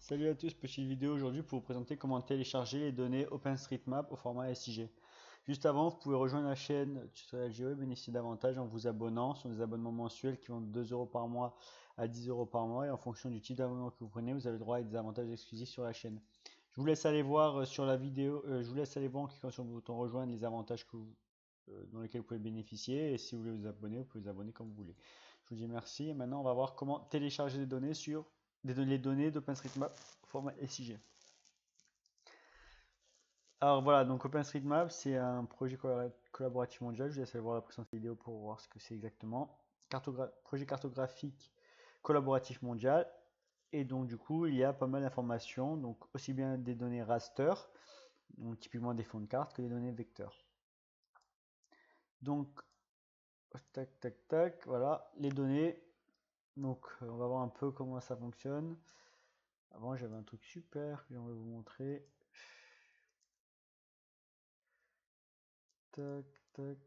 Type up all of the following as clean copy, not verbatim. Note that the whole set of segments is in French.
Salut à tous, petite vidéo aujourd'hui pour vous présenter comment télécharger les données OpenStreetMap au format SIG. Juste avant, vous pouvez rejoindre la chaîne Tutoriel Géo et bénéficier d'avantages en vous abonnant. Ce sont des abonnements mensuels qui vont de 2 euros par mois à 10 euros par mois et en fonction du type d'abonnement que vous prenez, vous avez le droit à des avantages exclusifs sur la chaîne. Je vous laisse aller voir sur la vidéo, je vous laisse aller voir en cliquant sur le bouton rejoindre les avantages dans lesquels vous pouvez bénéficier et si vous voulez vous abonner, vous pouvez vous abonner comme vous voulez. Je vous dis merci et maintenant on va voir comment télécharger des données les données d'OpenStreetMap format SIG. Alors voilà, donc OpenStreetMap, c'est un projet collaboratif mondial. Je vous laisse aller voir la précédente vidéo pour voir ce que c'est exactement. Projet cartographique collaboratif mondial. Et donc du coup, il y a pas mal d'informations, donc aussi bien des données raster, donc typiquement des fonds de carte, que des données vecteurs. Donc, tac, tac, tac, voilà, les données. Donc on va voir un peu comment ça fonctionne. Avant, j'avais un truc super que j'aimerais vous montrer. Tac, tac.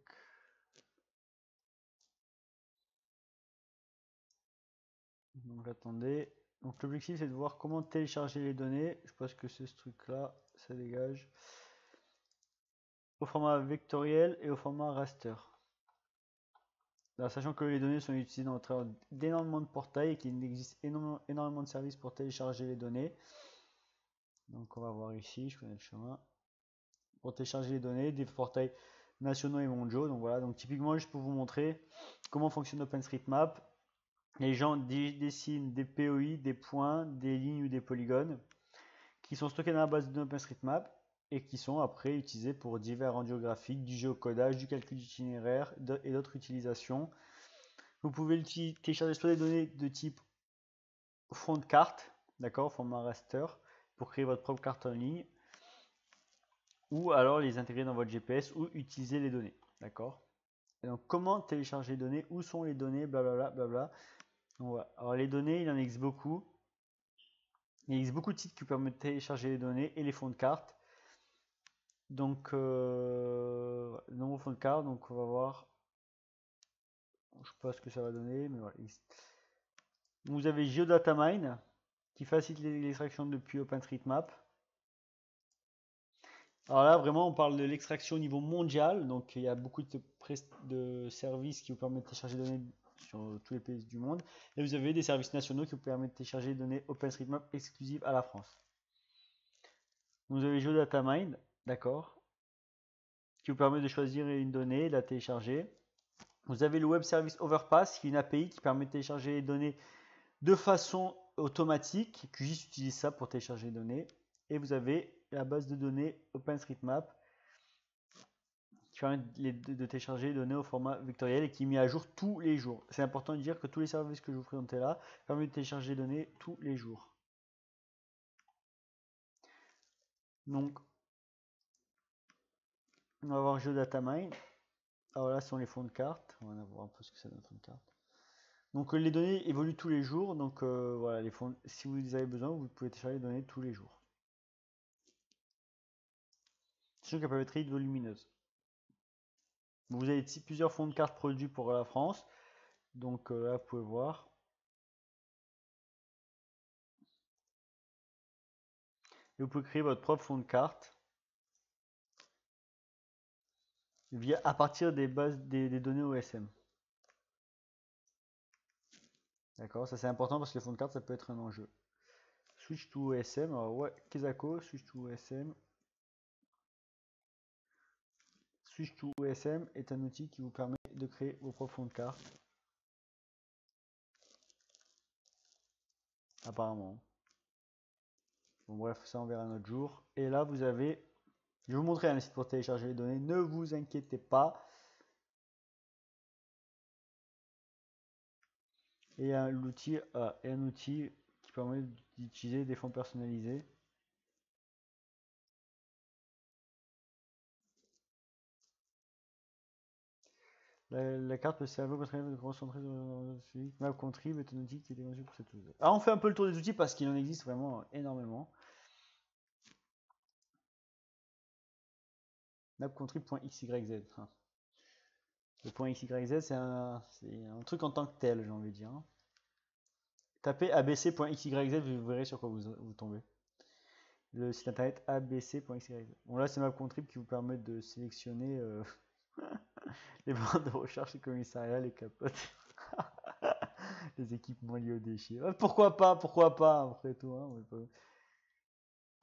Donc attendez. Donc l'objectif c'est de voir comment télécharger les données. Je pense que c'est ce truc là, ça dégage. Au format vectoriel et au format raster. Alors, sachant que les données sont utilisées dans le travers d'énormément de portails et qu'il existe énormément de services pour télécharger les données. Donc on va voir ici, je connais le chemin. Pour télécharger les données, des portails nationaux et mondiaux. Donc voilà, donc typiquement juste pour vous montrer comment fonctionne OpenStreetMap. Les gens dessinent des POI, des points, des lignes ou des polygones qui sont stockés dans la base de données OpenStreetMap et qui sont après utilisés pour divers rendus géographiques, du géocodage, du calcul d'itinéraire et d'autres utilisations. Vous pouvez télécharger soit des données de type fond de carte, d'accord, format raster, pour créer votre propre carte en ligne, ou alors les intégrer dans votre GPS ou utiliser les données, d'accord. Et donc comment télécharger les données, où sont les données, blablabla, blabla. Donc, voilà. Alors les données, il en existe beaucoup. Il existe beaucoup de sites qui permettent de télécharger les données et les fonds de carte. Donc, nombre fonds de carte, donc on va voir. Je sais pas ce que ça va donner, mais voilà. Vous avez GeoDataMine qui facilite l'extraction depuis OpenStreetMap. Alors là, vraiment, on parle de l'extraction au niveau mondial. Donc, il y a beaucoup de services qui vous permettent de télécharger des données sur tous les pays du monde. Et vous avez des services nationaux qui vous permettent de télécharger des données OpenStreetMap exclusives à la France. Vous avez GeoDataMine, d'accord, qui vous permet de choisir une donnée et de la télécharger. Vous avez le Web Service Overpass, qui est une API qui permet de télécharger les données de façon automatique. QGIS utilise ça pour télécharger les données. Et vous avez la base de données OpenStreetMap qui permet de télécharger les données au format vectoriel et qui est mis à jour tous les jours. C'est important de dire que tous les services que je vous présentais là permettent de télécharger les données tous les jours. Donc, on va voir GeoDataMine. Alors là, ce sont les fonds de carte. On va voir un peu ce que c'est dans fonds de carte. Donc les données évoluent tous les jours. Donc voilà, si vous avez besoin, vous pouvez télécharger les données tous les jours. Sachant qu'elles peuvent être très volumineuses. Vous avez plusieurs fonds de carte produits pour la France. Donc là, vous pouvez voir. Et vous pouvez créer votre propre fond de carte à partir des bases des données OSM. D'accord, ça c'est important parce que les fonds de carte ça peut être un enjeu. Switch to OSM, alors ouais, Kesako, Switch to OSM. Switch to OSM est un outil qui vous permet de créer vos propres fonds de carte. Apparemment. Bon bref, ça on verra un autre jour. Et là vous avez, je vais vous montrer un site pour télécharger les données, ne vous inquiétez pas. Et un outil qui permet d'utiliser des fonds personnalisés. La carte peut servir pour de concentrer sur MapContrib est un outil qui est conçu pour cette chose. Alors on fait un peu le tour des outils parce qu'il en existe vraiment énormément. Mapcontrib.xyz. Le point .xyz c'est un truc en tant que tel, j'ai envie de dire. Tapez abc.xyz, vous verrez sur quoi vous tombez. Le site internet abc.xyz. Bon là c'est MapContrib qui vous permet de sélectionner les bandes de recherche, les commissariats, les capotes, les équipements liés aux déchets. Pourquoi pas, après tout. Hein,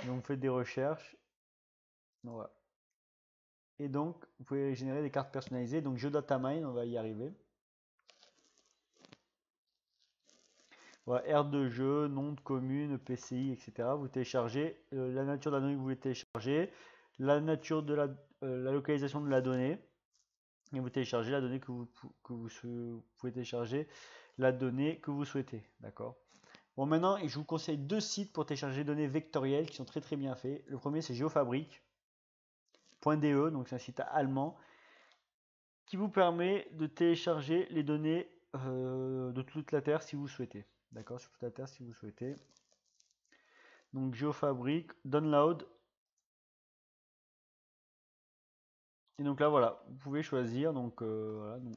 donc vous faites des recherches. Voilà. Et donc vous pouvez générer des cartes personnalisées. Donc GeoDataMine, on va y arriver. Voilà, aire de jeu, nom de commune, PCI, etc. Vous téléchargez la nature de la donnée que vous voulez télécharger, la nature de la localisation de la donnée, et vous téléchargez la donnée que vous pouvez télécharger la donnée que vous souhaitez. D'accord. Bon, maintenant, je vous conseille deux sites pour télécharger des données vectorielles qui sont très très bien faits. Le premier, c'est geofabrique.de, donc c'est un site allemand qui vous permet de télécharger les données de toute la Terre si vous souhaitez. D'accord, sur toute la Terre si vous souhaitez. Donc GeoFabrique, download. Et donc là voilà, vous pouvez choisir donc, voilà, donc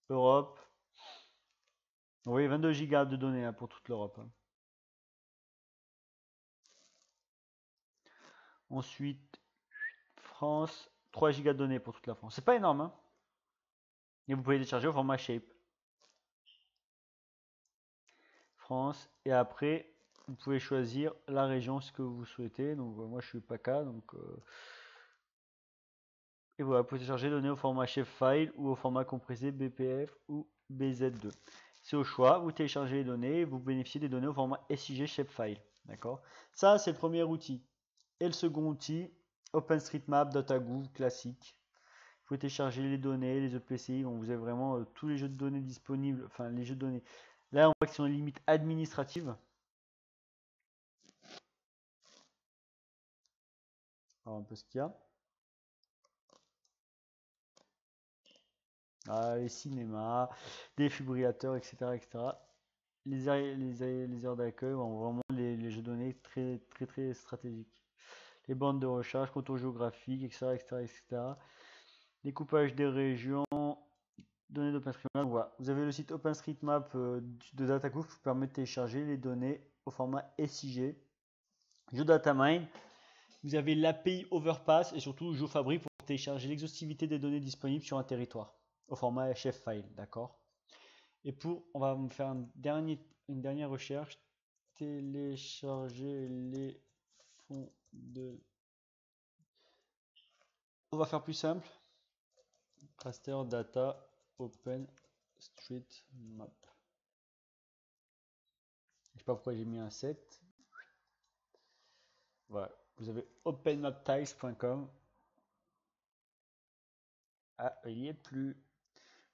Europe. Vous voyez 22 Go de données hein, pour toute l'Europe. Hein. Ensuite France, 3 Go de données pour toute la France. C'est pas énorme. Hein. Et vous pouvez télécharger au format Shape. France. Et après, vous pouvez choisir la région, ce que vous souhaitez. Donc moi je suis PACA. Donc, et voilà, vous pouvez télécharger les données au format Shapefile ou au format compressé BPF ou BZ2. C'est au choix, vous téléchargez les données et vous bénéficiez des données au format SIG Shapefile. D'accord. Ça, c'est le premier outil. Et le second outil, OpenStreetMap, DataGouv, classique. Vous pouvez télécharger les données, les EPCI. Bon, vous avez vraiment tous les jeux de données disponibles. Enfin, les jeux de données. Là, on voit qu'ils sont les limites administratives. Alors, un peu ce qu'il y a. Ah, les cinémas, défibrillateurs, etc., etc. Les aires d'accueil, vraiment les jeux de données très, très, très stratégiques. Les bandes de recherche, contours géographiques, etc., etc., etc. Découpage des régions, données d'OpenStreetMap. Voilà. Vous avez le site OpenStreetMap de DataGouv qui vous permet de télécharger les données au format SIG. GeoDataMine, vous avez l'API Overpass et surtout GeoFabric pour télécharger l'exhaustivité des données disponibles sur un territoire au format HF-file, d'accord. Et on va faire une dernière recherche. Télécharger les fonds de. On va faire plus simple. Raster Data OpenStreetMap. Je sais pas pourquoi j'ai mis un 7. Voilà. Vous avez openmaptiles.com. Ah, il n'y est plus.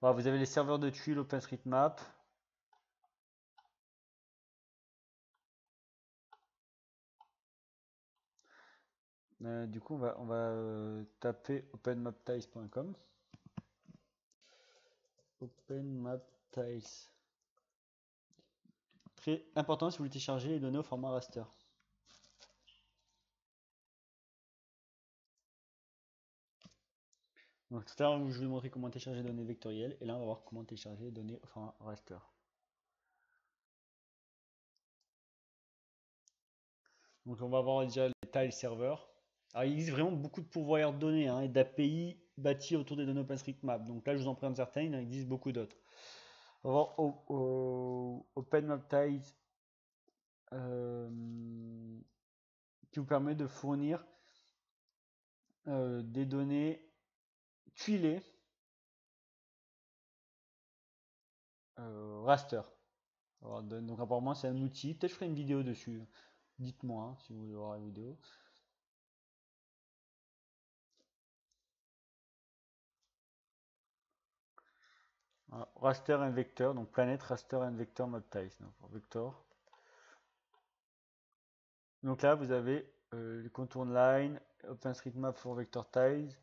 Voilà, vous avez les serveurs de tuiles OpenStreetMap. Du coup, on va taper openmaptiles.com. OpenMapTiles. Très important si vous voulez télécharger les données au format raster. Donc tout à l'heure, je vous ai montré comment télécharger les données vectorielles. Et là, on va voir comment télécharger les données au format raster. Donc on va voir déjà les tile serveurs. Alors il existe vraiment beaucoup de pourvoyeurs de données hein, et d'API bâtis autour des données OpenStreetMap. Donc là je vous en présente certains, il en existe beaucoup d'autres. On va voir OpenMapTiles qui vous permet de fournir des données tuilées raster. Alors, donc apparemment c'est un outil, peut-être je ferai une vidéo dessus. Dites-moi hein, si vous voulez voir la vidéo. Voilà. Raster and vector, donc planète raster and vector maptiles. Donc, vector. Donc là vous avez les contour line, OpenStreetMap for vector tiles,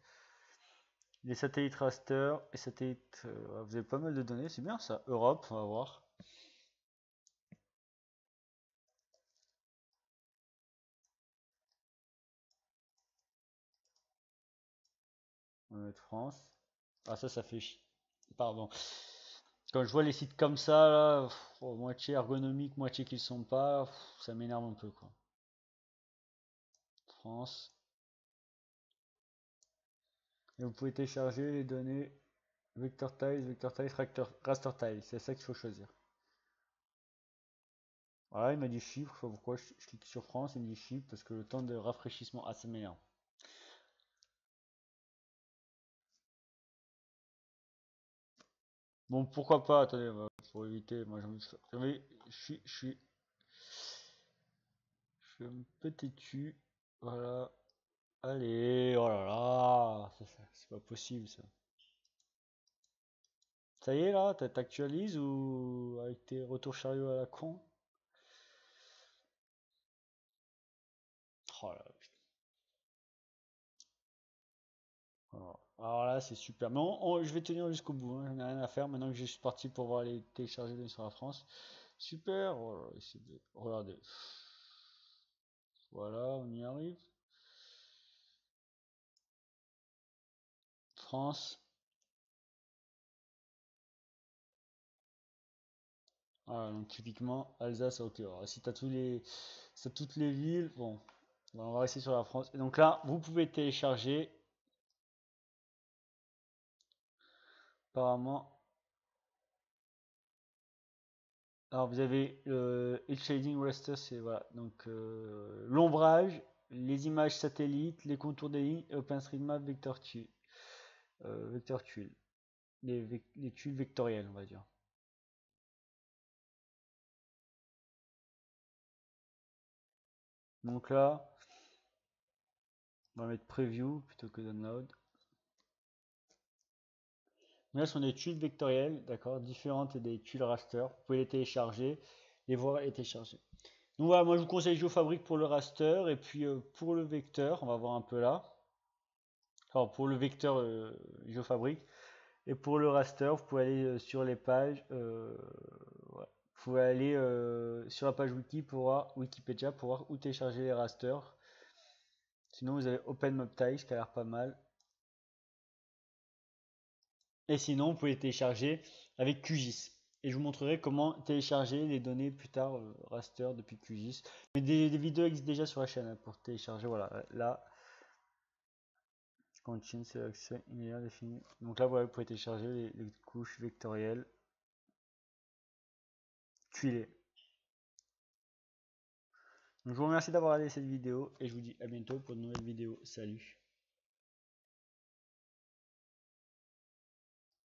les satellites raster, les satellites. Vous avez pas mal de données, c'est bien ça. Europe, on va voir. On va mettre France. Ah ça fait pardon. Quand je vois les sites comme ça, là, moitié ergonomique, moitié qu'ils sont pas, ça m'énerve un peu, quoi. France. Et vous pouvez télécharger les données Vector Tiles, Raster Tiles. C'est ça qu'il faut choisir. Voilà, il m'a dit chiffre. Je sais pas pourquoi je clique sur France. Il me dit chiffre parce que le temps de rafraîchissement. Ah, ça m'énerve. Bon, pourquoi pas. Attendez, pour éviter. Moi, j'ai envie de faire. Je suis un peu têtu. Voilà. Allez, oh là là. C'est pas possible ça. Ça y est là, t'actualises ou avec tes retours chariots à la con? Oh là, putain. Alors là, c'est super. Mais je vais tenir jusqu'au bout, hein. J'en ai rien à faire maintenant que je suis parti pour voir les télécharger données sur la France. Super. Oh là, regardez. Voilà, on y arrive. France. Voilà, donc typiquement, Alsace, ok. Alors, si t'as toutes les villes, bon, on va rester sur la France. Et donc là, vous pouvez télécharger, apparemment. Alors vous avez le shading raster, c'est voilà, donc l'ombrage, les images satellites, les contours des lignes, et OpenStreetMap Vector Tuile, les tuiles vectorielles, on va dire. Donc là, on va mettre preview plutôt que download. Là, ce sont des tuiles vectorielles, d'accord, différentes des tuiles raster. Vous pouvez les télécharger, les voir et les télécharger. Donc voilà, moi je vous conseille GeoFabric pour le raster et puis pour le vecteur, on va voir un peu là. Alors pour le vecteur GeoFabric. Et pour le raster, vous pouvez aller sur les pages. Ouais. Vous pouvez aller sur la page Wikipédia pour voir où télécharger les rasters. Sinon, vous avez OpenMapTiles qui a l'air pas mal. Et sinon, vous pouvez les télécharger avec QGIS. Et je vous montrerai comment télécharger les données plus tard raster depuis QGIS. Mais des vidéos existent déjà sur la chaîne hein, pour télécharger. Voilà, là, continue, c'est l'accès immédiat défini. Donc là, voilà, vous pouvez télécharger les couches vectorielles tuilées. Donc, je vous remercie d'avoir regardé cette vidéo et je vous dis à bientôt pour de nouvelles vidéos. Salut!